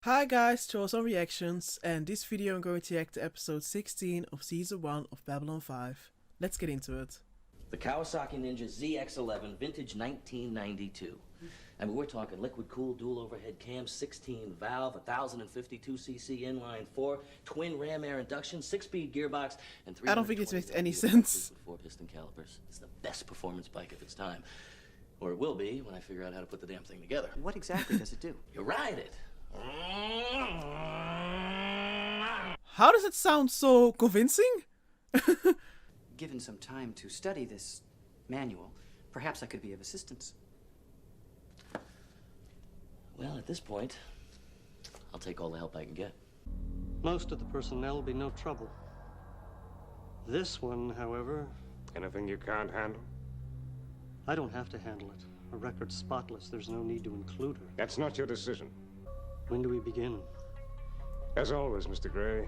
Hi guys, Chosen Reactions, and this video I'm going to react to episode 16 of season 1 of Babylon 5. Let's get into it. The Kawasaki Ninja ZX11, vintage 1992. I mean, we're talking liquid-cooled dual overhead cam, 16 valve, 1052cc inline 4, twin ram air induction, 6-speed gearbox, and 3. I don't think it makes any sense. 4-piston calipers. It's the best performance bike of its time, or it will be when I figure out how to put the damn thing together. What exactly does it do? You ride it. How does it sound so convincing? Given some time to study this manual, perhaps I could be of assistance. Well, at this point, I'll take all the help I can get. Most of the personnel will be no trouble. This one, however, Anything you can't handle? I don't have to handle it. A record's spotless. There's no need to include her. That's not your decision. When do we begin? As always, Mr. Gray,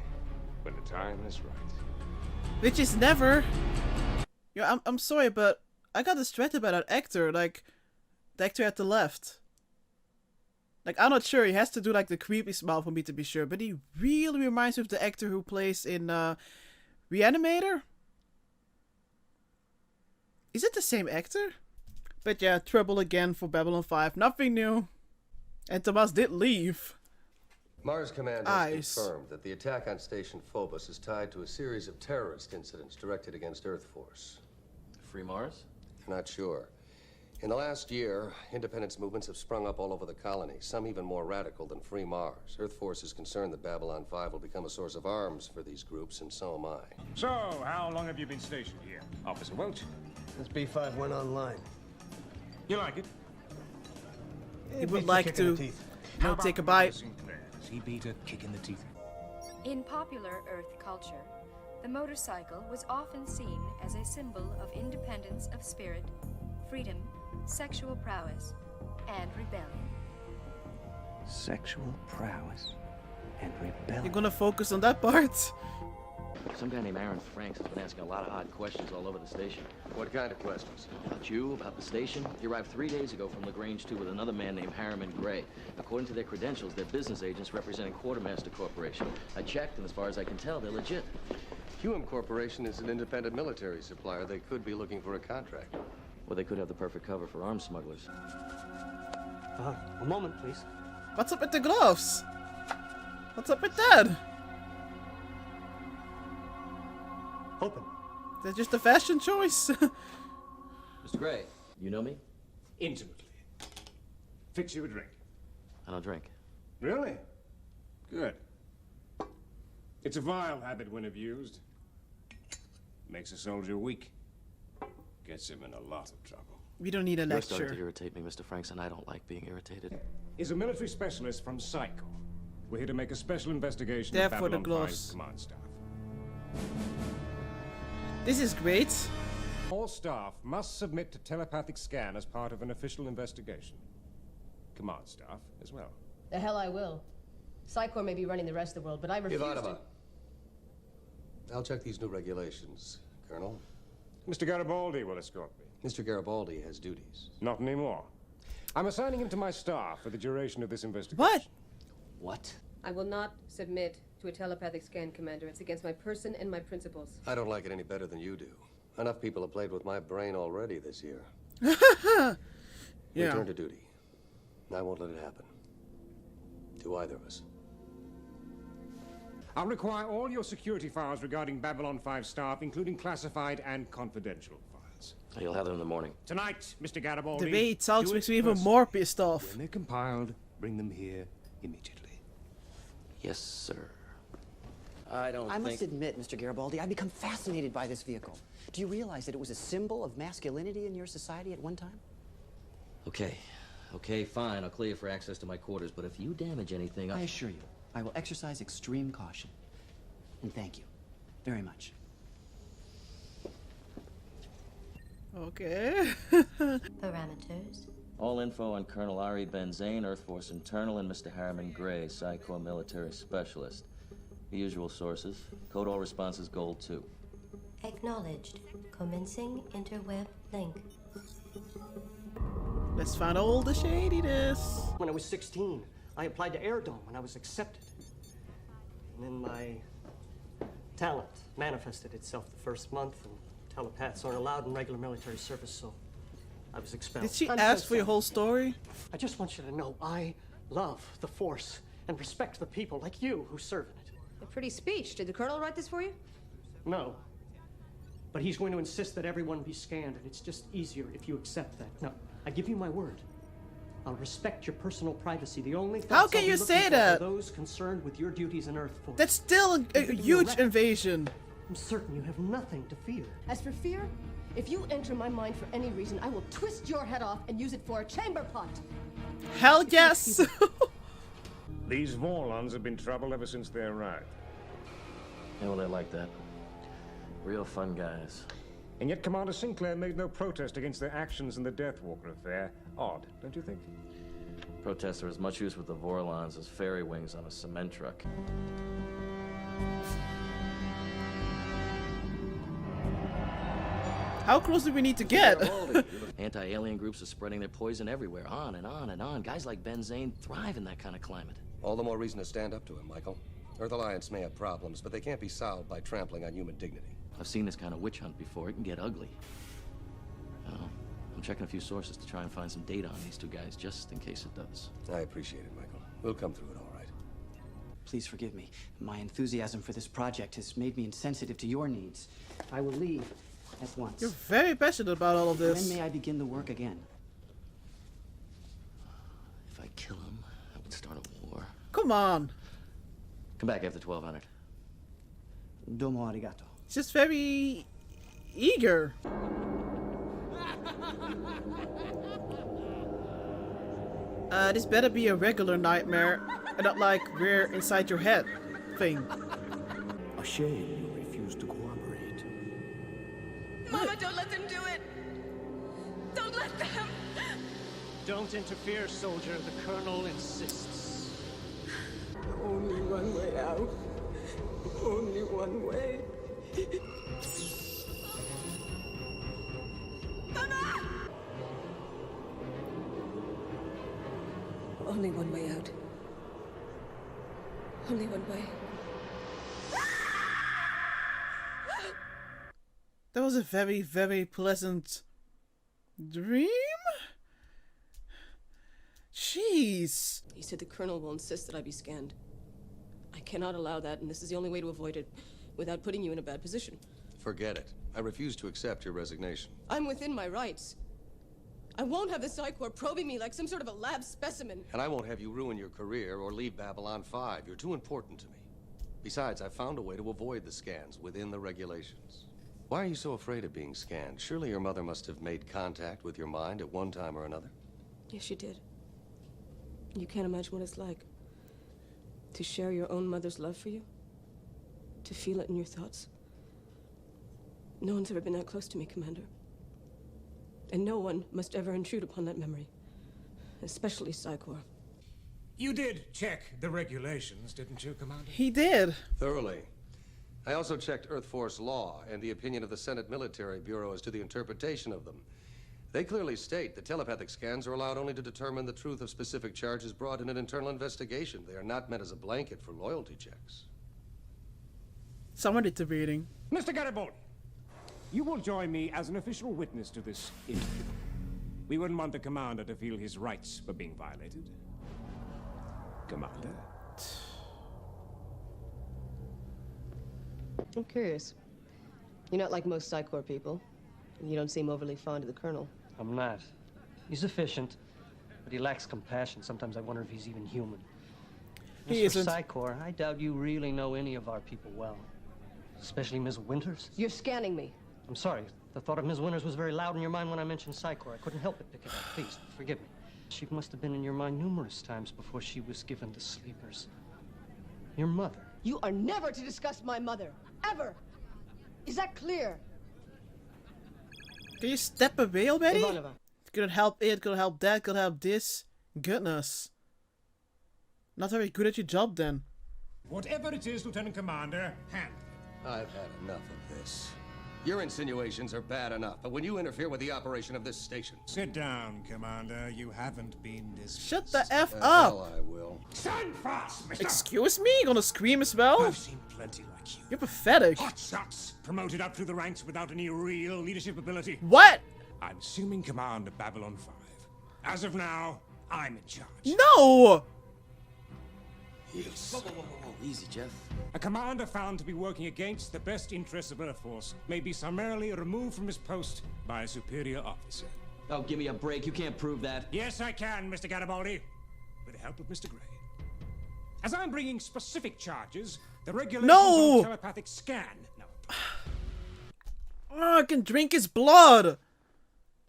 when the time is right. Which is never. Yeah, I'm sorry, but I got distracted by that actor, like the actor at the left. Like, I'm not sure, he has to do like the creepy smile for me to be sure, but he really reminds me of the actor who plays in Reanimator. Is it the same actor? But yeah, trouble again for Babylon 5, nothing new. And Tomas did leave. Mars Command Eyes. has confirmed that the attack on Station Phobos is tied to a series of terrorist incidents directed against Earth Force. Free Mars? They're not sure. In the last year, independence movements have sprung up all over the colony, some even more radical than Free Mars. Earth Force is concerned that Babylon 5 will become a source of arms for these groups, and so am I. So, how long have you been stationed here? Officer Welch? Since B5 went online. You like it? He would like to, take a bite. Sinclair? Has he beat a kick in the teeth? In popular Earth culture, the motorcycle was often seen as a symbol of independence of spirit, freedom, sexual prowess, and rebellion. Sexual prowess and rebellion. You're gonna focus on that part? Some guy named Aaron Franks has been asking a lot of odd questions all over the station. What kind of questions? About you, about the station. He arrived 3 days ago from LaGrange 2 with another man named Harriman Gray. According to their credentials, they're business agents representing Quartermaster Corporation. I checked, and as far as I can tell, they're legit. QM Corporation is an independent military supplier. They could be looking for a contract. Or they could have the perfect cover for arms smugglers. A moment, please. What's up with the gloves? What's up with that? Open. That's just a fashion choice. Mr. Gray, you know me? Intimately. Fix you a drink. I don't drink. Really? Good. It's a vile habit when abused. Makes a soldier weak. Gets him in a lot of trouble. We don't need a You're starting to lecture. irritate me, Mr. Franks, and I don't like being irritated. Is a military specialist from Psycho. We're here to make a special investigation There of for the Babylon gloves. 5's command staff. This is great. All staff must submit to telepathic scan as part of an official investigation. Command staff as well. The hell I will. Psychor may be running the rest of the world, but I refuse Ivanova. to. I'll check these new regulations, Colonel. Mr. Garibaldi will escort me. Mr. Garibaldi has duties. Not anymore. I'm assigning him to my staff for the duration of this investigation. What? What? I will not submit to a telepathic scan, Commander. It's against my person and my principles. I don't like it any better than you do. Enough people have played with my brain already this year. Yeah. Return to duty. I won't let it happen. To either of us. I'll require all your security files regarding Babylon 5 staff, including classified and confidential files. You'll have them in the morning. Tonight, Mr. Garibaldi. The way he talks do makes it me even personally. more pissed off. When they're compiled, bring them here immediately. Yes, sir. I don't I think... must admit, Mr. Garibaldi, I become fascinated by this vehicle. Do you realize that it was a symbol of masculinity in your society at one time? Okay. Okay, fine. I'll clear you for access to my quarters, but if you damage anything, I assure you, I will exercise extreme caution. And thank you very much. Okay. Parameters. All info on Colonel Ari Benzane, Earth Force Internal, and Mr. Harriman Gray, Psychor Military Specialist. The usual sources. Code all responses Gold 2. Acknowledged. Commencing interweb link. Let's find all the shadiness. When I was 16, I applied to Airdome and I was accepted. And then my talent manifested itself the first month, and telepaths aren't allowed in regular military service, so I was expelled. Did she I'm ask so for your sorry. whole story? I just want you to know I love the Force and respect the people like you who serve in it. A pretty speech. Did the Colonel write this for you? No. But he's going to insist that everyone be scanned, and it's just easier if you accept that. Now, I give you my word. I'll respect your personal privacy. The only How thoughts can I'll be you looking say for that? are those concerned with your duties in Earth Force. That's still a huge invasion. I'm certain you have nothing to fear. As for fear, if you enter my mind for any reason, I will twist your head off and use it for a chamber pot. Hell yes! These Vorlons have been trouble ever since they arrived. Yeah, well, they're like that. Real fun guys. And yet Commander Sinclair made no protest against their actions in the Deathwalker affair. Odd, don't you think? Protests are as much use with the Vorlons as fairy wings on a cement truck. How close do we need to get? Anti-alien groups are spreading their poison everywhere, on and on and on. Guys like Ben Zane thrive in that kind of climate. All the more reason to stand up to him, Michael. Earth Alliance may have problems, but they can't be solved by trampling on human dignity. I've seen this kind of witch hunt before. It can get ugly. I'm checking a few sources to try and find some data on these two guys, just in case it does. I appreciate it, Michael. We'll come through it all right. Please forgive me. My enthusiasm for this project has made me insensitive to your needs. I will leave at once. You're very passionate about all of When this. may I begin the work again? If I kill him, I would start a war. Come on. Come back after 1200. Domo arigato. It's just very eager. This better be a regular nightmare, and not like we're inside your head thing. A shame you refuse to cooperate. Mama, don't let them do it. Don't let them. Don't interfere, soldier. The Colonel insists. Only one way out. Only one way. Mama! Only one way out. Only one way. That was a very, very pleasant dream? Jeez. He said the Colonel will insist that I be scanned. I cannot allow that, and this is the only way to avoid it without putting you in a bad position. Forget it. I refuse to accept your resignation. I'm within my rights. I won't have the Psi Corps probing me like some sort of a lab specimen. And I won't have you ruin your career or leave Babylon 5. You're too important to me. Besides, I found a way to avoid the scans within the regulations. Why are you so afraid of being scanned? Surely your mother must have made contact with your mind at one time or another. Yes, she did. You can't imagine what it's like. To share your own mother's love for you. To feel it in your thoughts. No one's ever been that close to me, Commander. And no one must ever intrude upon that memory. Especially Psi Corps. You did check the regulations, didn't you, Commander? He did. Thoroughly. I also checked Earth Force law and the opinion of the Senate Military Bureau as to the interpretation of them. They clearly state that telepathic scans are allowed only to determine the truth of specific charges brought in an internal investigation. They are not meant as a blanket for loyalty checks. Someone did the reading. Mr. Garibaldi, you will join me as an official witness to this interview. We wouldn't want the Commander to feel his rights were being violated. Commander? I'm curious. You're not like most Psi Corps people. And you don't seem overly fond of the Colonel. I'm not. He's efficient, but he lacks compassion. Sometimes I wonder if he's even human. He As for isn't. Psi Corps, I doubt you really know any of our people well. Especially Ms. Winters. You're scanning me. I'm sorry. The thought of Ms. Winters was very loud in your mind when I mentioned Psi Corps. I couldn't help but pick it up. Please, forgive me. She must have been in your mind numerous times before she was given to sleepers. Your mother. You are never to discuss my mother. Ever. Is that clear? Can you step away already? Ivanova. Could help it, could help that, could help this. Goodness. Not very good at your job then. Whatever it is, Lieutenant Commander, hand. I've had enough of this. Your insinuations are bad enough, but when you interfere with the operation of this station... Sit down, Commander. You haven't been dismissed. Shut the F up! Hell I will. Stand fast, mister! Excuse me? You gonna scream as well? I've seen plenty like you. You're pathetic. Hot shots! Promoted up through the ranks without any real leadership ability. What? I'm assuming command of Babylon 5. As of now, I'm in charge. No! Yes. Whoa, easy, Jeff. A commander found to be working against the best interests of Earth Force may be summarily removed from his post by a superior officer. Oh, give me a break. You can't prove that. Yes, I can, Mr. Garibaldi. With the help of Mr. Gray. As I'm bringing specific charges, the regulations on telepathic scan. Now, Oh, I can drink his blood!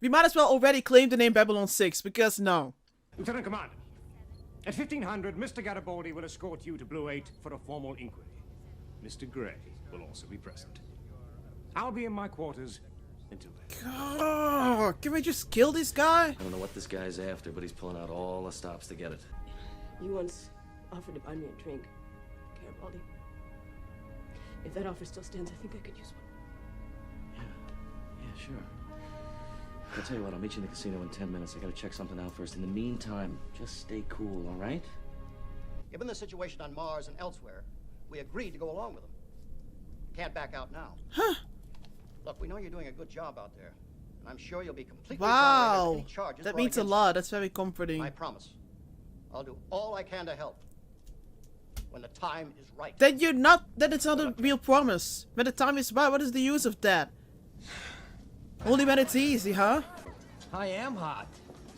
We might as well already claim the name Babylon 6, because no. Lieutenant Commander, at 1500, Mr. Garibaldi will escort you to Blue 8 for a formal inquiry. Mr. Gray will also be present. I'll be in my quarters until then. Oh, can we just kill this guy? I don't know what this guy's after, but he's pulling out all the stops to get it. You once offered to buy me a drink, Garibaldi. If that offer still stands, I think I could use one. Yeah, sure. I'll tell you what, I'll meet you in the casino in 10 minutes. I gotta check something out first. In the meantime, just stay cool, all right? Given the situation on Mars and elsewhere, we agreed to go along with them. Can't back out now. Huh. Look, we know you're doing a good job out there, and I'm sure you'll be completely Wow. exonerated of any charges That brought means a against lot. That's very comforting. you. I promise. I'll do all I can to help when the time is right. Then it's not a real promise. When the time is right, what is the use of that? Only when it's easy, huh? I am hot.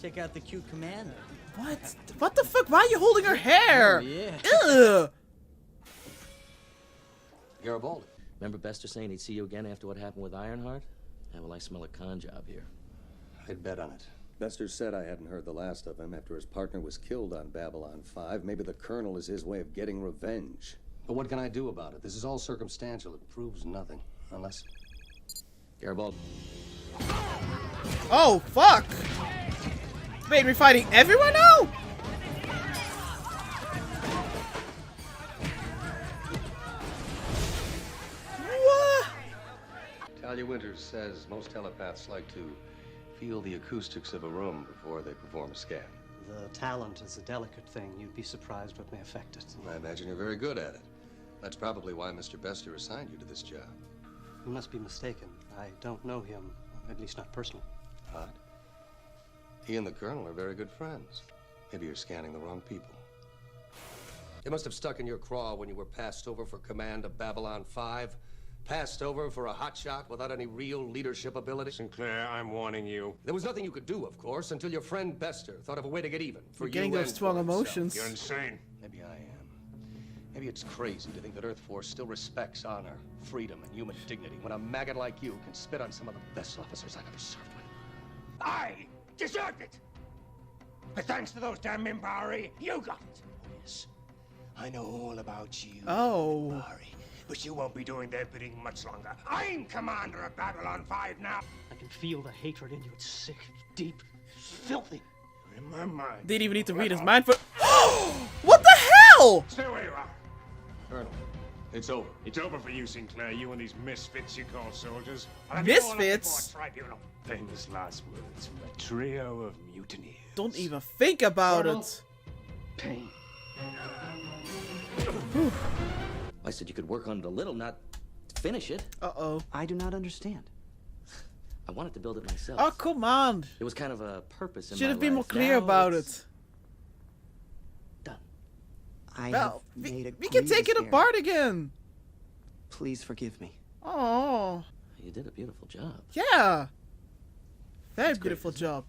Check out the cute commander. What? What the fuck? Why are you holding her hair? Oh, yeah. Ugh. Garibaldi. Remember Bester saying he'd see you again after what happened with Ironheart? Yeah, well, I smell a con job here. I'd bet on it. Bester said I hadn't heard the last of him after his partner was killed on Babylon 5. Maybe the Colonel is his way of getting revenge. But what can I do about it? This is all circumstantial. It proves nothing. Unless... Garibaldi. Oh, fuck! Wait, we're fighting everyone now? What? Talia Winters says most telepaths like to feel the acoustics of a room before they perform a scan. The talent is a delicate thing. You'd be surprised what may affect it. I imagine you're very good at it. That's probably why Mr. Bester assigned you to this job. You must be mistaken. I don't know him, at least not personally. Odd. He and the Colonel are very good friends. Maybe you're scanning the wrong people. It must have stuck in your craw when you were passed over for command of Babylon 5. Passed over for a hotshot without any real leadership ability. Sinclair, I'm warning you. There was nothing you could do, of course, until your friend Bester thought of a way to get even. For You're getting you those and strong for himself. emotions. You're insane. Maybe I am. Maybe it's crazy to think that Earth Force still respects honor, freedom, and human dignity when a maggot like you can spit on some of the best officers I've ever served with. I deserved it! But thanks to those damn Minbari, you got it! Yes. I know all about you, Oh. Minbari. But you won't be doing their bidding much longer. I'm commander of Babylon 5 now. I can feel the hatred in you. It's sick, deep, filthy. In my mind. Didn't even need to read his mind for. What the hell? Stay where you are. Colonel, it's over. It's over for you, Sinclair. You and these misfits you call soldiers. I'll have you all up Misfits? before a tribunal. Famous last words from a trio of mutineers. Don't even think about Colonel. it. Pain. I said you could work on it a little, not finish it. Uh-oh. I do not understand. I wanted to build it myself. Oh, come on. It was kind of a purpose in Should my have been more life. clear Now about it's it. Done. I Well, have made a we can take it grievous error. apart again. Please forgive me. Oh, You did a beautiful job. yeah. Very That's great, beautiful isn't it? job.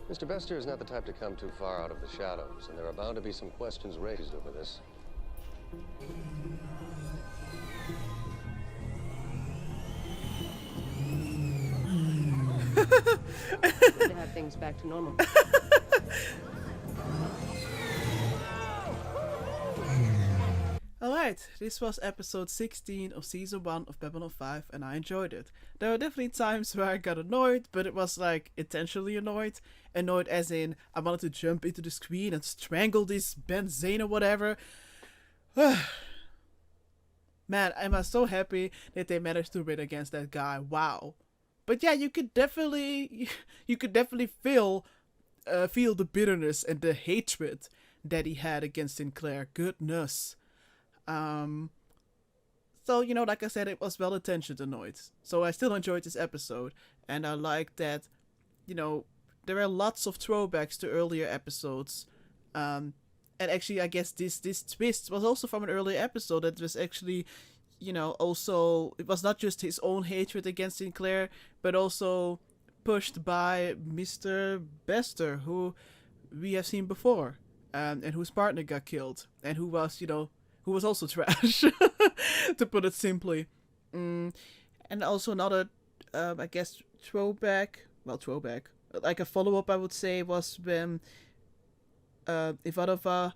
Mr. Bester is not the type to come too far out of the shadows, and there are bound to be some questions raised over this. Good to have things back to normal. Alright, this was episode 16 of season 1 of Babylon 5 and I enjoyed it. There were definitely times where I got annoyed, but it was like intentionally annoyed. Annoyed as in I wanted to jump into the screen and strangle this Ben Zane or whatever. man, I'm so happy that they managed to win against that guy. Wow. But yeah, you could definitely feel the bitterness and the hatred that he had against Sinclair. Goodness. So, you know, like I said, it was well intentioned annoyed. So I still enjoyed this episode, and I like that, you know, there are lots of throwbacks to earlier episodes. And actually, I guess this twist was also from an earlier episode that was actually, you know, also, it was not just his own hatred against Sinclair, but also pushed by Mr. Bester, who we have seen before, and whose partner got killed, and who was, you know, who was also trash, to put it simply. And also another, I guess, throwback, like a follow-up, I would say, was when Ivanova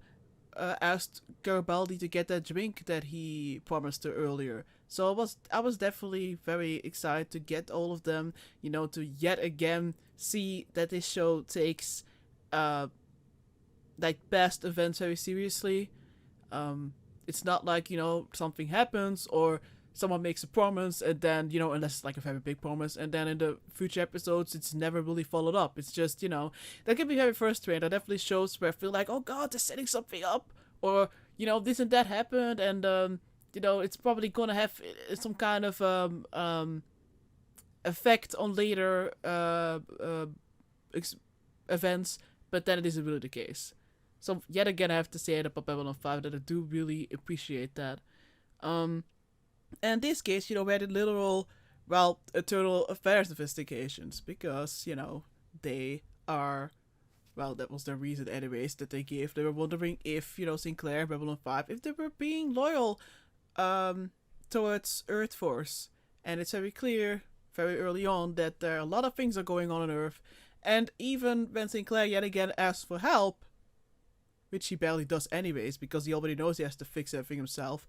asked Garibaldi to get that drink that he promised her earlier. So I was definitely very excited to get all of them, you know, to yet again see that this show takes like past events very seriously. It's not like, you know, something happens or someone makes a promise and then, you know, unless it's like a very big promise, and then in the future episodes it's never really followed up. It's just, you know, that can be very frustrating. That definitely shows where I feel like, oh god, they're setting something up, or, you know, this and that happened, and you know, it's probably gonna have some kind of effect on later events, but then it isn't really the case. So yet again, I have to say about Babylon 5 that I do really appreciate that. And in this case, you know, we had literal, well, Eternal Affairs investigations, because, you know, they are, well, that was the reason anyways that they gave. They were wondering if, you know, Sinclair, Babylon 5, if they were being loyal towards Earth Force. And it's very clear, very early on, that there are a lot of things are going on Earth. And even when Sinclair yet again asks for help, which he barely does anyways, because he already knows he has to fix everything himself,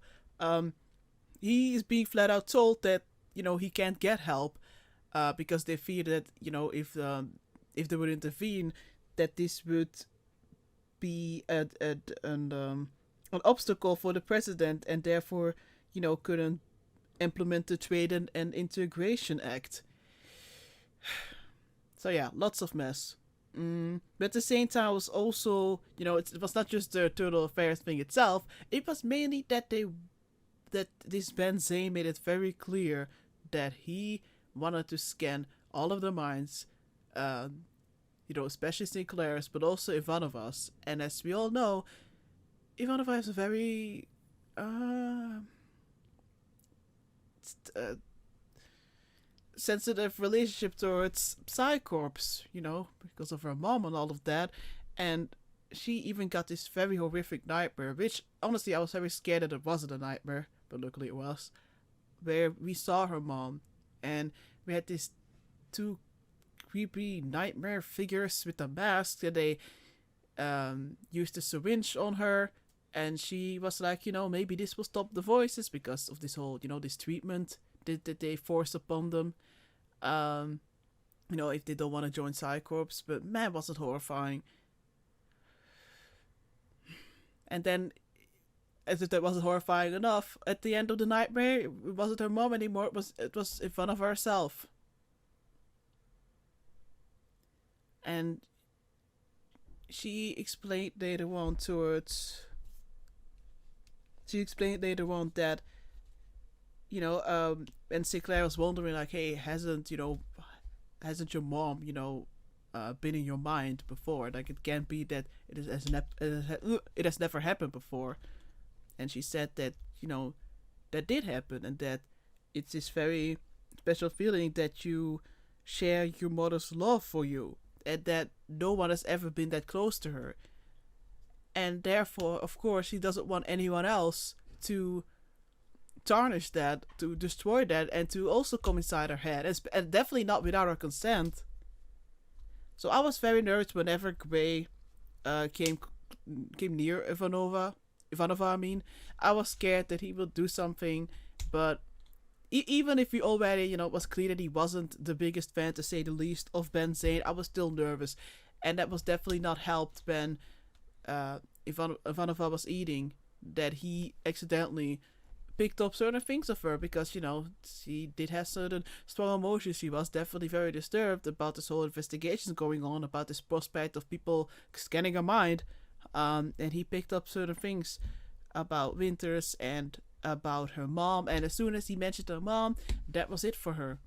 he is being flat out told that, you know, he can't get help, because they fear that, you know, if they would intervene, that this would be an obstacle for the president, and therefore, you know, couldn't implement the Trade and Integration Act. So yeah, lots of mess. But at the same time, it was also, you know, it was not just the Eternal Affairs thing itself. It was mainly that this Ben Zane made it very clear that he wanted to scan all of the minds, you know, especially Sinclair's, but also Ivanova's. And as we all know, Ivanova has a very sensitive relationship towards Psycorps, you know, because of her mom and all of that. And she even got this very horrific nightmare, which honestly I was very scared that it wasn't a nightmare, but luckily it was, where we saw her mom and we had these two creepy nightmare figures with a mask that they used a syringe on her, and she was like, you know, maybe this will stop the voices because of this whole, you know, this treatment that they force upon them, you know, if they don't want to join Psycorps. But man, was it horrifying. And then, as if that wasn't horrifying enough, at the end of the nightmare, it wasn't her mom anymore, it was in front of herself. And she explained later on that, you know, and Sinclair was wondering, like, hey, hasn't your mom, you know, been in your mind before? Like, it can't be that it has never happened before. And she said that, you know, that did happen, and that it's this very special feeling that you share your mother's love for you, and that no one has ever been that close to her. And therefore, of course, she doesn't want anyone else to tarnish that, to destroy that, and to also come inside her head, and definitely not without her consent. So I was very nervous whenever Gray came near Ivanova. I mean, I was scared that he would do something, but even if we already, you know, it was clear that he wasn't the biggest fan, to say the least, of Ben Zane, I was still nervous, and that was definitely not helped when Ivanova was eating, that he accidentally picked up certain things of her because, you know, she did have certain strong emotions. She was definitely very disturbed about this whole investigation going on, about this prospect of people scanning her mind. And he picked up certain things about Winters and about her mom. And as soon as he mentioned her mom, that was it for her.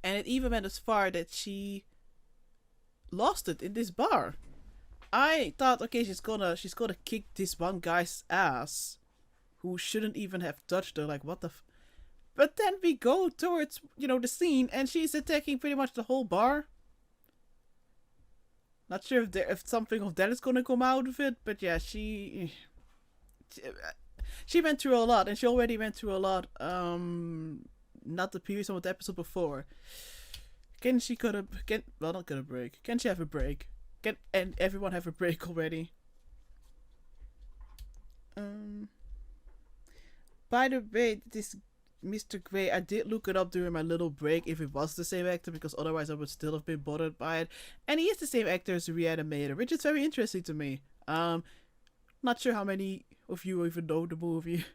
And it even went as far that she lost it in this bar. I thought, okay, she's gonna kick this one guy's ass, who shouldn't even have touched her. Like, what the? But then we go towards, you know, the scene, and she's attacking pretty much the whole bar. Not sure if something of that is gonna come out of it, but yeah, she went through a lot, and she already went through a lot. Not the previous one, but the episode before. Can she not get a break? Can she have a break? And everyone have a break already? By the way, this Mr. Grey, I did look it up during my little break if it was the same actor, because otherwise I would still have been bothered by it. And he is the same actor as the Reanimator, which is very interesting to me. Not sure how many of you even know the movie.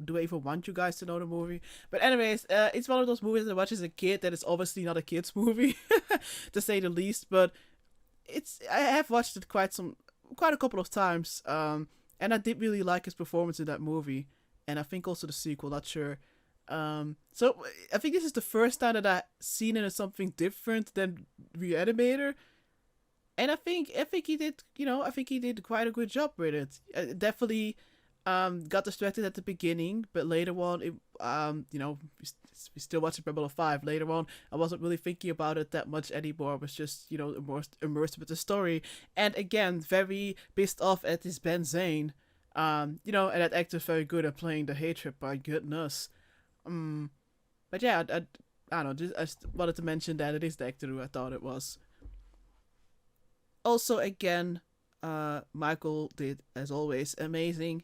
Do I even want you guys to know the movie? But anyways, it's one of those movies I watched as a kid that is obviously not a kid's movie, to say the least. But I have watched it quite a couple of times, and I did really like his performance in that movie, and I think also the sequel. Not sure. So I think this is the first time that I've seen it as something different than Reanimator, and I think he did. You know, I think he did quite a good job with it. Definitely. Got distracted at the beginning, but later on, you know, we still watching Babylon 5. Later on, I wasn't really thinking about it that much anymore. I was just, you know, immersed with the story. And again, very pissed off at this Ben Zane. You know, and that actor's very good at playing the hatred, by goodness. But yeah, I don't know, I just wanted to mention that it is the actor who I thought it was. Also, again, Michael did, as always, amazing.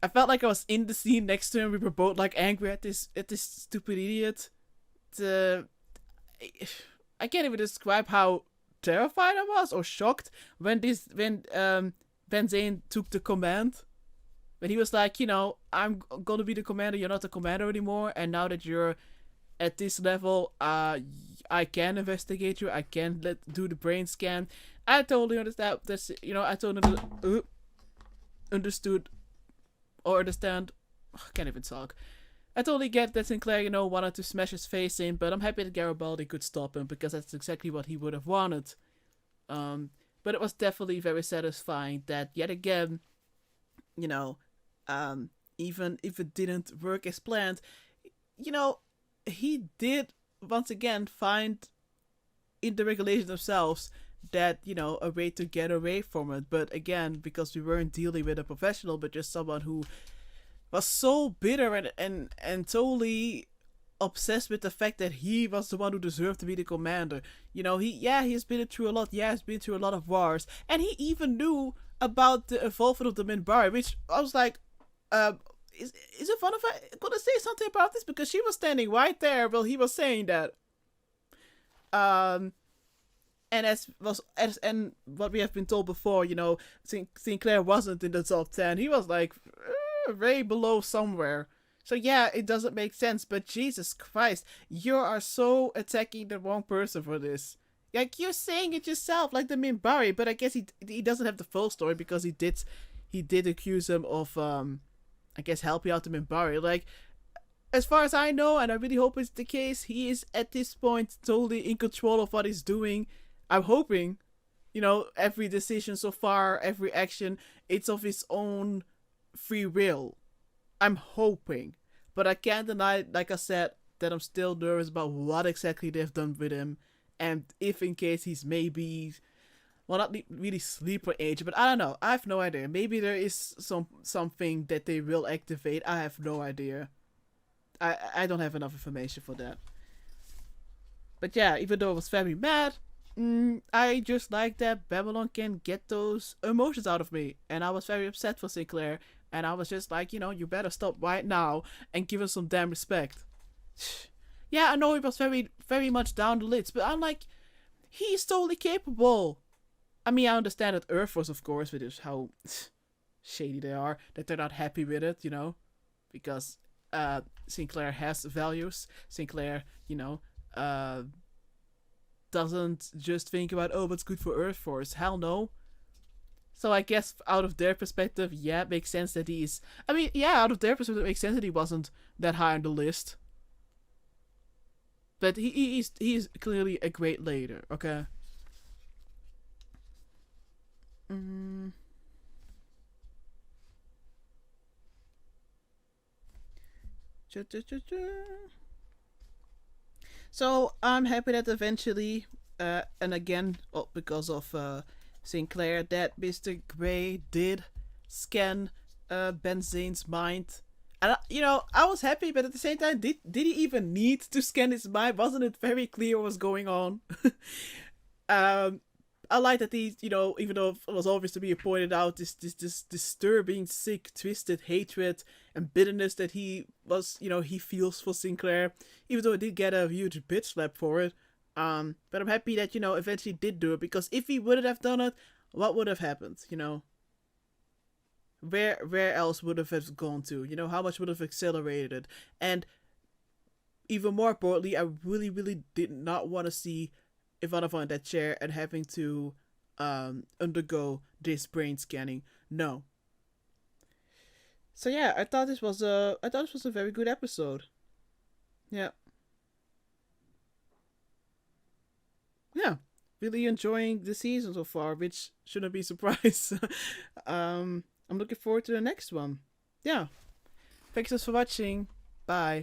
I felt like I was in the scene next to him. We were both like angry at this stupid idiot. I can't even describe how terrified I was or shocked when Ben Zane took the command. When he was like, you know, I'm gonna be the commander, you're not the commander anymore, and now that you're at this level, I can investigate you, I can do the brain scan. I totally understand this, you know, I totally understood or understand. I can't even talk. I totally get that Sinclair, you know, wanted to smash his face in, but I'm happy that Garibaldi could stop him, because that's exactly what he would have wanted. But it was definitely very satisfying that, yet again, you know, even if it didn't work as planned, you know, he did once again find in the regulations themselves that, you know, a way to get away from it. But again, because we weren't dealing with a professional, but just someone who was so bitter and totally obsessed with the fact that he was the one who deserved to be the commander. You know, he's been through a lot. Yeah, he's been through a lot of wars, and he even knew about the involvement of the Minbari, which I was like, is it fun if I gonna say something about this, because she was standing right there while he was saying that. And and what we have been told before, you know, Sinclair wasn't in the top 10. He was like way below somewhere. So yeah, it doesn't make sense. But Jesus Christ, you are so attacking the wrong person for this. Like, you're saying it yourself, like the Minbari. But I guess he doesn't have the full story, because he did accuse him of I guess helping out the Minbari. Like, as far as I know, and I really hope it's the case, he is at this point totally in control of what he's doing. I'm hoping, you know, every decision so far, every action, it's of his own free will. I'm hoping. But I can't deny, like I said, that I'm still nervous about what exactly they've done with him. And if in case he's maybe, well, not really sleeper age, but I don't know. I have no idea. Maybe there is something that they will activate. I have no idea. I don't have enough information for that. But yeah, even though I was very mad, I just like that Babylon can get those emotions out of me. And I was very upset for Sinclair. And I was just like, you know, you better stop right now and give him some damn respect. Yeah, I know he was very, very much down the lids, but I'm like, he's totally capable. I mean, I understand that Earth was, of course, with his how shady they are, that they're not happy with it, you know, because Sinclair has values. Sinclair, you know, doesn't just think about, oh, what's good for Earth Force. Hell no. So I guess out of their perspective, yeah, it makes sense that he's... I mean, yeah, out of their perspective, it makes sense that he wasn't that high on the list. But he's clearly a great leader, okay? So I'm happy that eventually, and again, because of Sinclair, that Mr. Gray did scan Ben Zane's mind. And I was happy, but at the same time, did he even need to scan his mind? Wasn't it very clear what was going on? I like that he, even though it was obvious to be pointed out, this disturbing, sick, twisted hatred and bitterness that he was, he feels for Sinclair, even though he did get a huge bitch slap for it. But I'm happy that, eventually did do it, because if he wouldn't have done it, what would have happened, Where else would have gone to? How much would have accelerated it? And even more importantly, I really, really did not want to see Ivanova in that chair and having to undergo this brain scanning. No. So yeah, I thought this was a very good episode. Yeah. Yeah. Really enjoying the season so far, which shouldn't be a surprise. I'm looking forward to the next one. Yeah. Thanks for watching. Bye.